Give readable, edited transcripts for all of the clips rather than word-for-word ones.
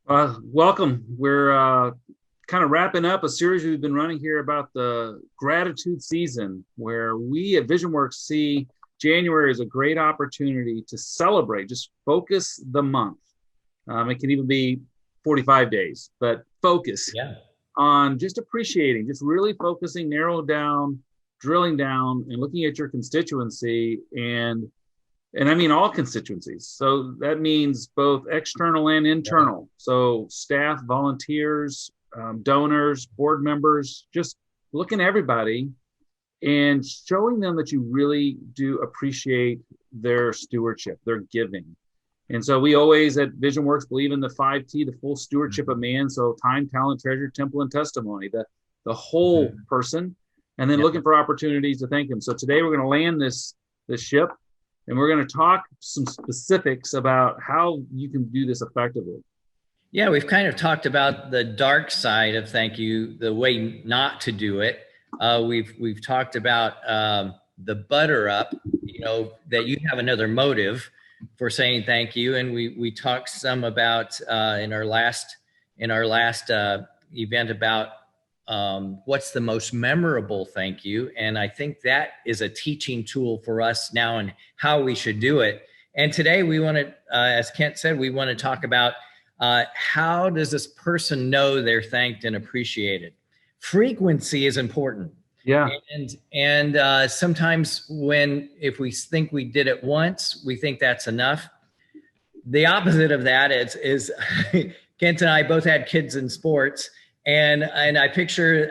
Welcome. We're kind of wrapping up a series we've been running here about the gratitude season, where we at VisionWorks see January as a great opportunity to celebrate, just focus the month. It can even be 45 days, but focus Yeah. on just appreciating, just really focusing, narrow down, drilling down, and looking at your constituency and I mean all constituencies. So that means both external and Right. internal. So staff, volunteers, donors, board members, just looking at everybody and showing them that you really do appreciate their stewardship, their giving. And so we always at VisionWorks believe in the 5T, the full stewardship of Mhm. man. So time, talent, treasure, temple, and testimony, the whole Mhm. person, and then Yeah. looking for opportunities to thank him. So today we're going to land this ship and we're going to talk some specifics about how you can do this effectively. Yeah, we've kind of talked about the dark side of thank you, the way not to do it. We've talked about the butter up, that you have another motive for saying thank you, and we talked some about in our last event about what's the most memorable thank you, and I think that is a teaching tool for us now and how we should do it. And today we want to, as Kent said, we want to talk about how does this person know they're thanked and appreciated? Frequency is important. Yeah. And sometimes when if we think we did it once, we think that's enough. The opposite of that is Kent and I both had kids in sports, and I picture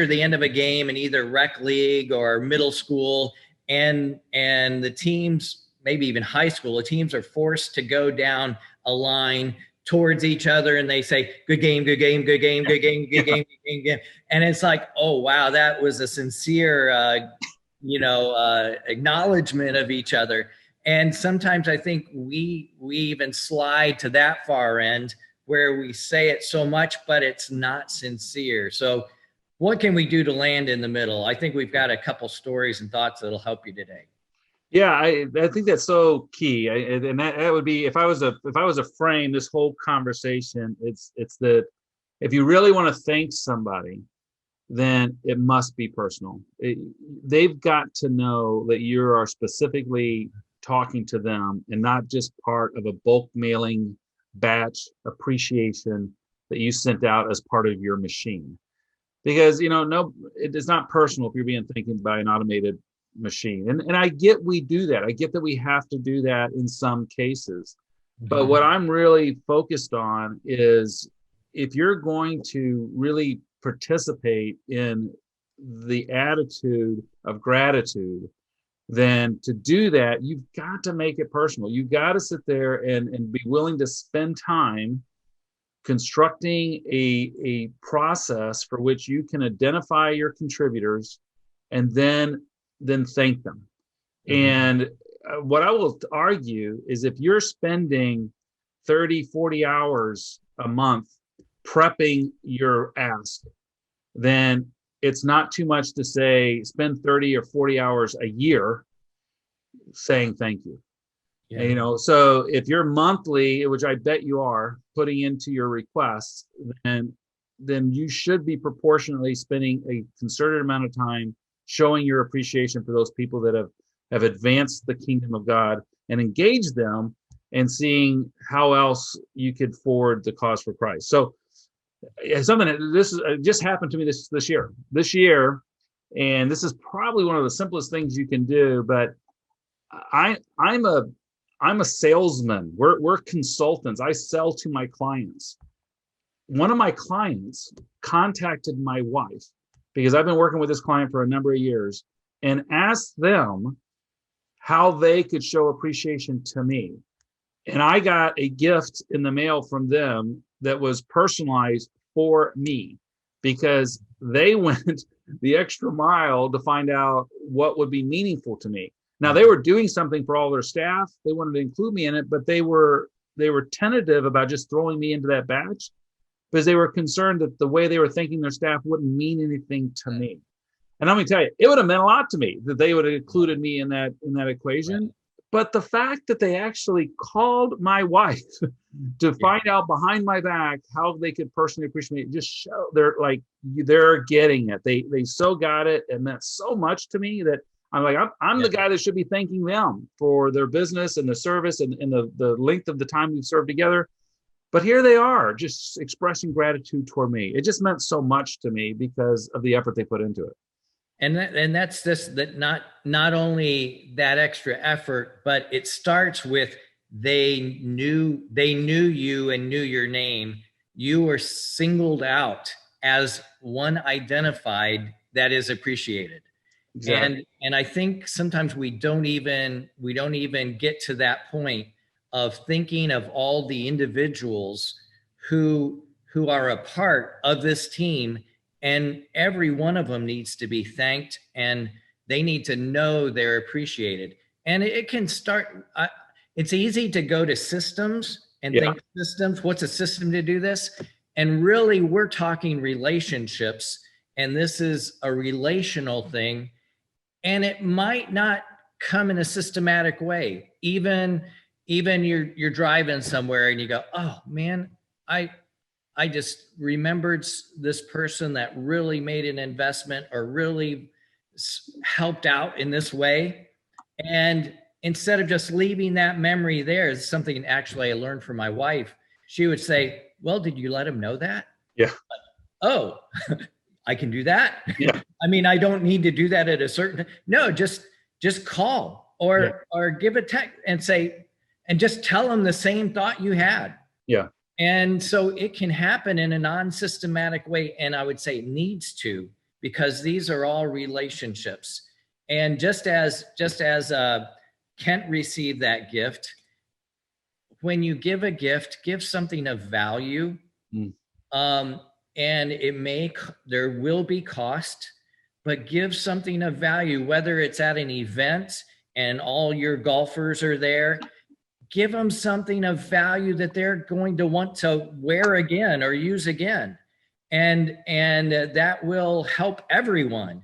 the end of a game in either rec league or middle school, and the teams, maybe even high school, the teams are forced to go down a line towards each other, and they say good game, good game, good game, good game, good Yeah. game, good game, good game. And it's like, oh wow, that was a sincere acknowledgement of each other. And sometimes I think we even slide to that far end where we say it so much, but it's not sincere. So what can we do to land in the middle? I think we've got a couple stories and thoughts that'll help you today. Yeah, I think that's so key. And that would be if I was a frame this whole conversation, it's that if you really want to thank somebody, then it must be personal. They've got to know that you are specifically talking to them and not just part of a bulk mailing batch appreciation that you sent out as part of your machine. Because no, it is not personal if you're being thanked by an automated machine. And I get we do that. I get that we have to do that in some cases. But what Mhm. I'm really focused on is if you're going to really participate in the attitude of gratitude, then to do that, you've got to make it personal. You've got to sit there and be willing to spend time constructing a process for which you can identify your contributors and then thank them. Mhm. And what I will argue is if you're spending 30, 40 hours a month prepping your ask, then it's not too much to say spend 30 or 40 hours a year saying thank you. And, Yeah. so if you're monthly, which I bet you are, putting into your requests, then you should be proportionately spending a concerted amount of time showing your appreciation for those people that have advanced the kingdom of God and engaged them and seeing how else you could forward the cause for Christ. So something that this just happened to me this year, and this is probably one of the simplest things you can do, but I'm a salesman. We're consultants. I sell to my clients. One of my clients contacted my wife because I've been working with this client for a number of years and asked them how they could show appreciation to me. And I got a gift in the mail from them that was personalized for me because they went the extra mile to find out what would be meaningful to me. Now they Mhm. were doing something for all their staff. They wanted to include me in it, but they were tentative about just throwing me into that batch because they were concerned that the way they were thanking their staff wouldn't mean anything to Right. me. And let me tell you, it would have meant a lot to me that they would have Right. included me in that Right. equation. But the fact that they actually called my wife to find out behind my back how they could personally appreciate me. Just show they're getting it. They so got it. It meant so much to me that I'm like, I'm the guy that should be thanking them for their business and the service and the length of the time we've served together. But here they are just expressing gratitude toward me. It just meant so much to me because of the effort they put into it. And that's just that, not only that extra effort, but it starts with they knew you and knew your name. You were singled out as one identified that is appreciated. Exactly. And I think sometimes we don't even get to that point of thinking of all the individuals who are a part of this team, and every one of them needs to be thanked, and they need to know they're appreciated. And it can start, it's easy to go to systems and think systems, what's a system to do this? And really we're talking relationships, and this is a relational thing. And it might not come in a systematic way. Even you're driving somewhere and you go, oh man, I just remembered this person that really made an investment or really helped out in this way. And instead of just leaving that memory there, it's something actually I learned from my wife. She would say, well, did you let him know that? Yeah. Oh, I can do that. Yeah. I mean, I don't need to do that at a certain, no, just call or give a text and say, and just tell them the same thought you had. Yeah. And so it can happen in a non-systematic way. And I would say it needs to, because these are all relationships. And just as Kent received that gift, when you give a gift, give something of value. And there will be cost, but give something of value, whether it's at an event and all your golfers are there. Give them something of value that they're going to want to wear again or use again. And that will help everyone.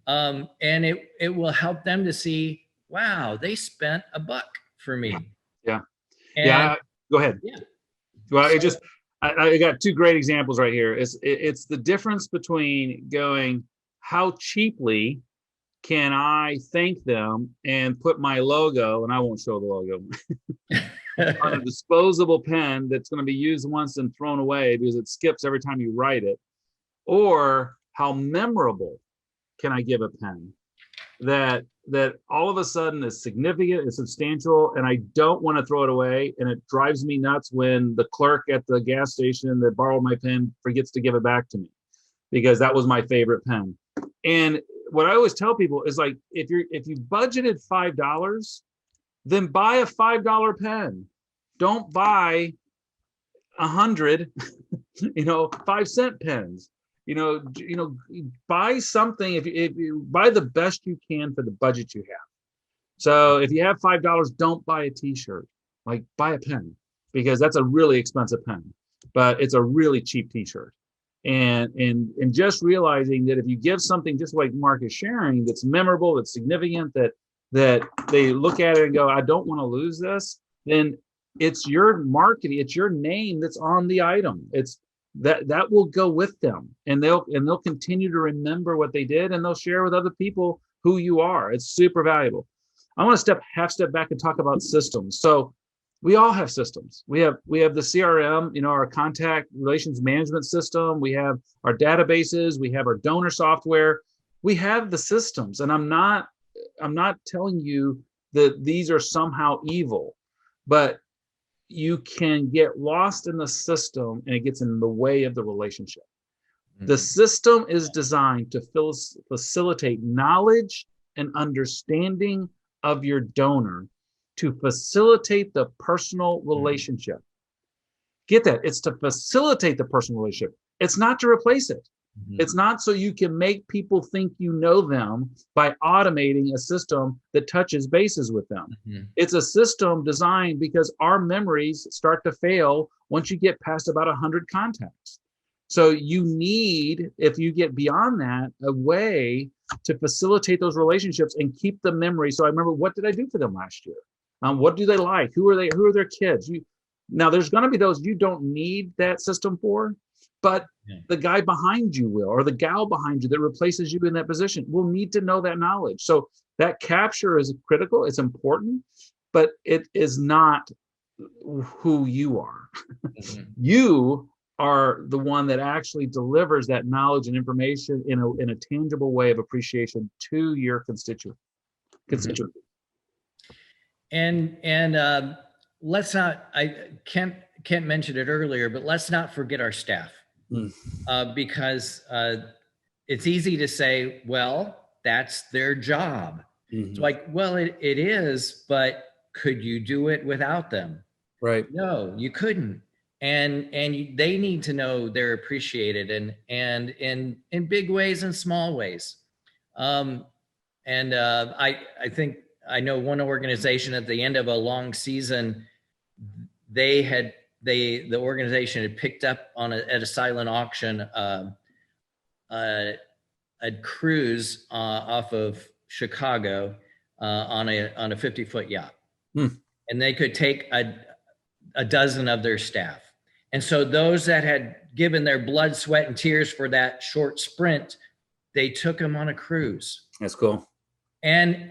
And it will help them to see, wow, they spent $1 for me. Yeah. And, Go ahead. Yeah. Well, I got two great examples right here. It's the difference between going, how cheaply can I thank them and put my logo, and I won't show the logo, on a disposable pen that's going to be used once and thrown away because it skips every time you write it, or how memorable can I give a pen that all of a sudden is significant, is substantial, and I don't want to throw it away. And it drives me nuts when the clerk at the gas station that borrowed my pen forgets to give it back to me, because that was my favorite pen. And what I always tell people is, like, if you budgeted $5, then buy a $5 pen. Don't buy 100, 5-cent pens. Buy something. If you buy the best you can for the budget you have. So if you have $5, don't buy a T-shirt. Like, buy a pen, because that's a really expensive pen, but it's a really cheap T-shirt. And just realizing that if you give something, just like Mark is sharing, that's memorable, that's significant, that they look at it and go, I don't want to lose this, then it's your marketing, it's your name that's on the item. It's that will go with them, and they'll continue to remember what they did, and they'll share with other people who you are. It's super valuable. I want to half step back and talk about systems. So we all have systems. We have the CRM, our contact relations management system. We have our databases. We have our donor software. We have the systems, and I'm not telling you that these are somehow evil, but you can get lost in the system and it gets in the way of the relationship. Mm-hmm. The system is designed to facilitate knowledge and understanding of your donor, to facilitate the personal relationship. Mm-hmm. Get that? It's to facilitate the personal relationship. It's not to replace it. Mm-hmm. It's not so you can make people think you know them by automating a system that touches bases with them. Mm-hmm. It's a system designed because our memories start to fail once you get past about 100 contacts. So you need, if you get beyond that, a way to facilitate those relationships and keep the memory. So I remember, what did I do for them last year? What do they like? Who are they? Who are their kids? Now, there's going to be those you don't need that system for, but the guy behind you will, or the gal behind you that replaces you in that position will need to know that knowledge. So that capture is critical. It's important, but it is not who you are. You are the one that actually delivers that knowledge and information in a tangible way of appreciation to your constituent. And let's not, I can't mention it earlier, but let's not forget our staff. Because it's easy to say, well, that's their job. It's like, well, it is, but could you do it without them? Right. No, you couldn't. And they need to know they're appreciated, and in big ways and small ways. I think I know one organization at the end of a long season, the organization had picked up at a silent auction a cruise off of Chicago on a 50-foot yacht, and they could take a dozen of their staff. And so those that had given their blood, sweat, and tears for that short sprint, they took them on a cruise. That's cool. And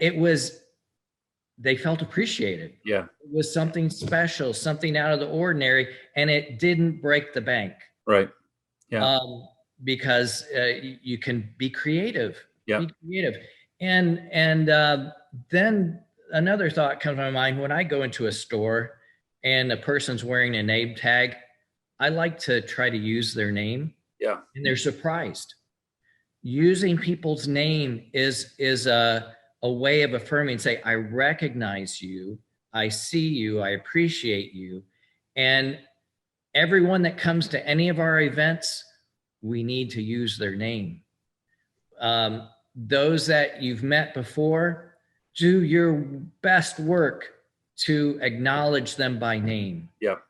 they felt appreciated. Yeah. It was something special, something out of the ordinary, and it didn't break the bank. Right. Yeah. Because you can be creative. Yeah. Be creative. And then another thought comes to my mind when I go into a store and a person's wearing a name tag. I like to try to use their name. Yeah. And they're surprised. Using people's name is a way of affirming, say, I recognize you, I see you, I appreciate you. And everyone that comes to any of our events, we need to use their name. Those that you've met before, do your best work to acknowledge them by name. Yep.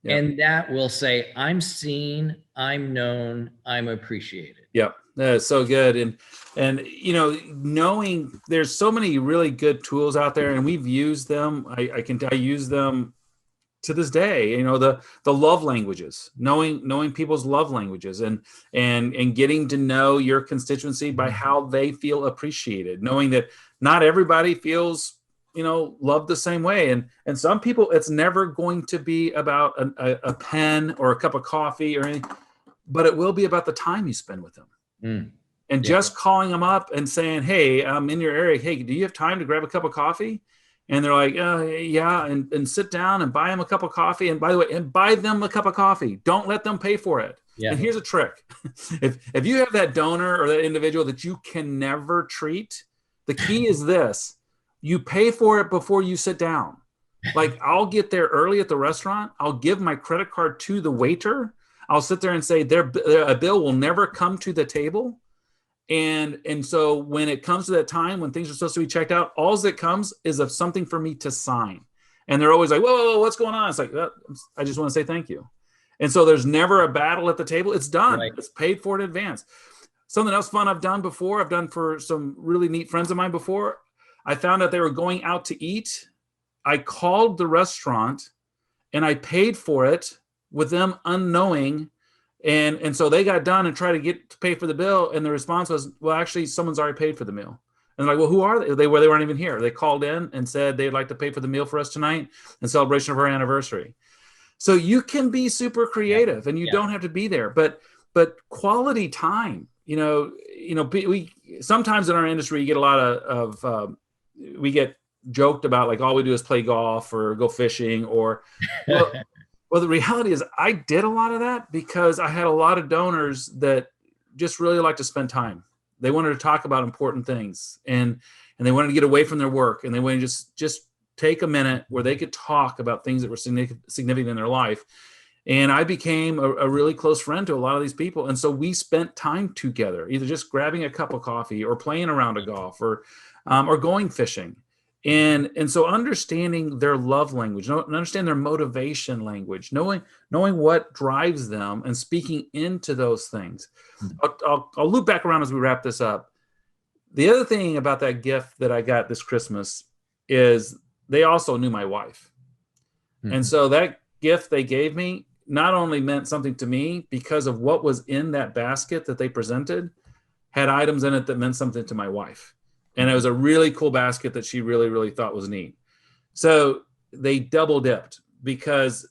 And that will say, I'm seen, I'm known, I'm appreciated. Yep. That's so good. And knowing there's so many really good tools out there, and we've used them. I use them to this day. The love languages, knowing people's love languages, and getting to know your constituency by how they feel appreciated, knowing that not everybody feels loved the same way. And some people, it's never going to be about a pen or a cup of coffee or anything, but it will be about the time you spend with them. And just calling them up and saying, hey, I'm in your area. Hey, do you have time to grab a cup of coffee? And they're like, yeah. And sit down and buy them a cup of coffee. And by the way, buy them a cup of coffee. Don't let them pay for it. Yeah. And here's a trick. If you have that donor or that individual that you can never treat, the key is this. You pay for it before you sit down. Like, I'll get there early at the restaurant. I'll give my credit card to the waiter. I'll sit there and say a bill will never come to the table. And so when it comes to that time when things are supposed to be checked out, all that comes is of something for me to sign. And they're always like, whoa, what's going on? It's like, I just want to say thank you. And so there's never a battle at the table. It's done. Right. It's paid for in advance. Something else fun I've done before, I've done for some really neat friends of mine before. I found out they were going out to eat. I called the restaurant and I paid for it with them unknowing. And so they got done and tried to get to pay for the bill. And the response was, well, actually, someone's already paid for the meal. And they're like, well, who are they? They weren't even here. They called in and said they'd like to pay for the meal for us tonight in celebration of our anniversary. So you can be super creative and you don't have to be there, but quality time, we sometimes in our industry, you get a lot of we get joked about, like, all we do is play golf or go fishing or, well, the reality is I did a lot of that because I had a lot of donors that just really like to spend time. They wanted to talk about important things and they wanted to get away from their work, and they wanted to just take a minute where they could talk about things that were significant in their life. And I became a really close friend to a lot of these people. And so we spent time together, either just grabbing a cup of coffee or playing around a golf or going fishing. And so understanding their love language, understand their motivation language, knowing what drives them and speaking into those things. I'll loop back around as we wrap this up. The other thing about that gift that I got this Christmas is they also knew my wife. And so that gift they gave me not only meant something to me because of what was in that basket that they presented, had items in it that meant something to my wife. And it was a really cool basket that she really, really thought was neat. So they double dipped, because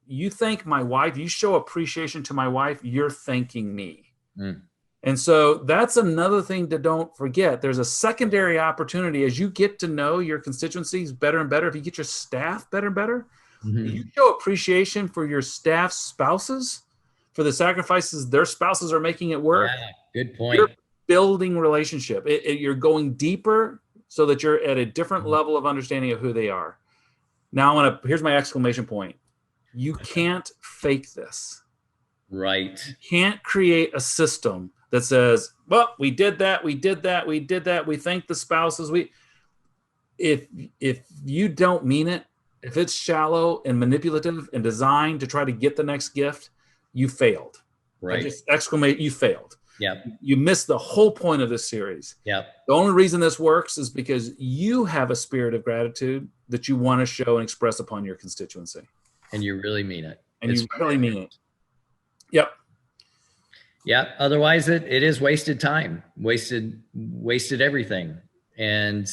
you thank my wife, you show appreciation to my wife, you're thanking me. Mm. And so that's another thing to don't forget. There's a secondary opportunity as you get to know your constituencies better and better. If you get your staff better and better, you show appreciation for your staff's spouses, for the sacrifices their spouses are making at work. Yeah, good point. You're building relationship. You're going deeper so that you're at a different level of understanding of who they are. Now here's my exclamation point. You can't fake this. Right. You can't create a system that says, well, we did that, we did that, we did that, we thank the spouses. If you don't mean it, if it's shallow and manipulative and designed to try to get the next gift, you failed. Right. Just exclamate, you failed. Yeah. You missed the whole point of this series. Yeah. The only reason this works is because you have a spirit of gratitude that you want to show and express upon your constituency. And you really mean it. And you really mean it. Yep. Yeah. Otherwise it is wasted time, wasted everything. And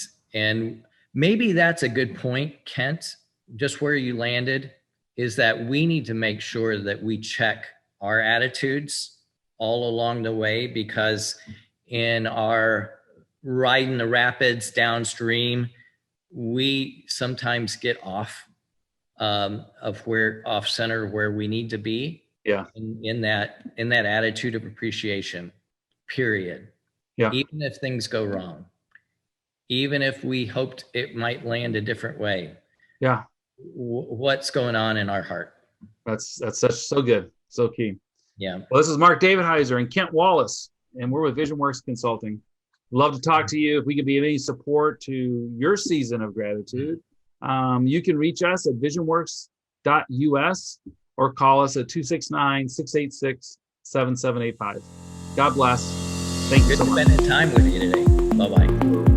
maybe that's a good point, Kent, just where you landed, is that we need to make sure that we check our attitudes all along the way, because in our riding the rapids downstream, we sometimes get off off center where we need to be. Yeah. In that attitude of appreciation, period. Yeah. Even if things go wrong, even if we hoped it might land a different way. Yeah. What's going on in our heart? That's so good. So key. Yeah. Well, this is Mark Davidheiser and Kent Wallace, and we're with VisionWorks Consulting. Love to talk to you. If we can be of any support to your season of gratitude, you can reach us at visionworks.us or call us at 269-686-7785. God bless. Thank you so much. Good spending time with you today. Bye-bye.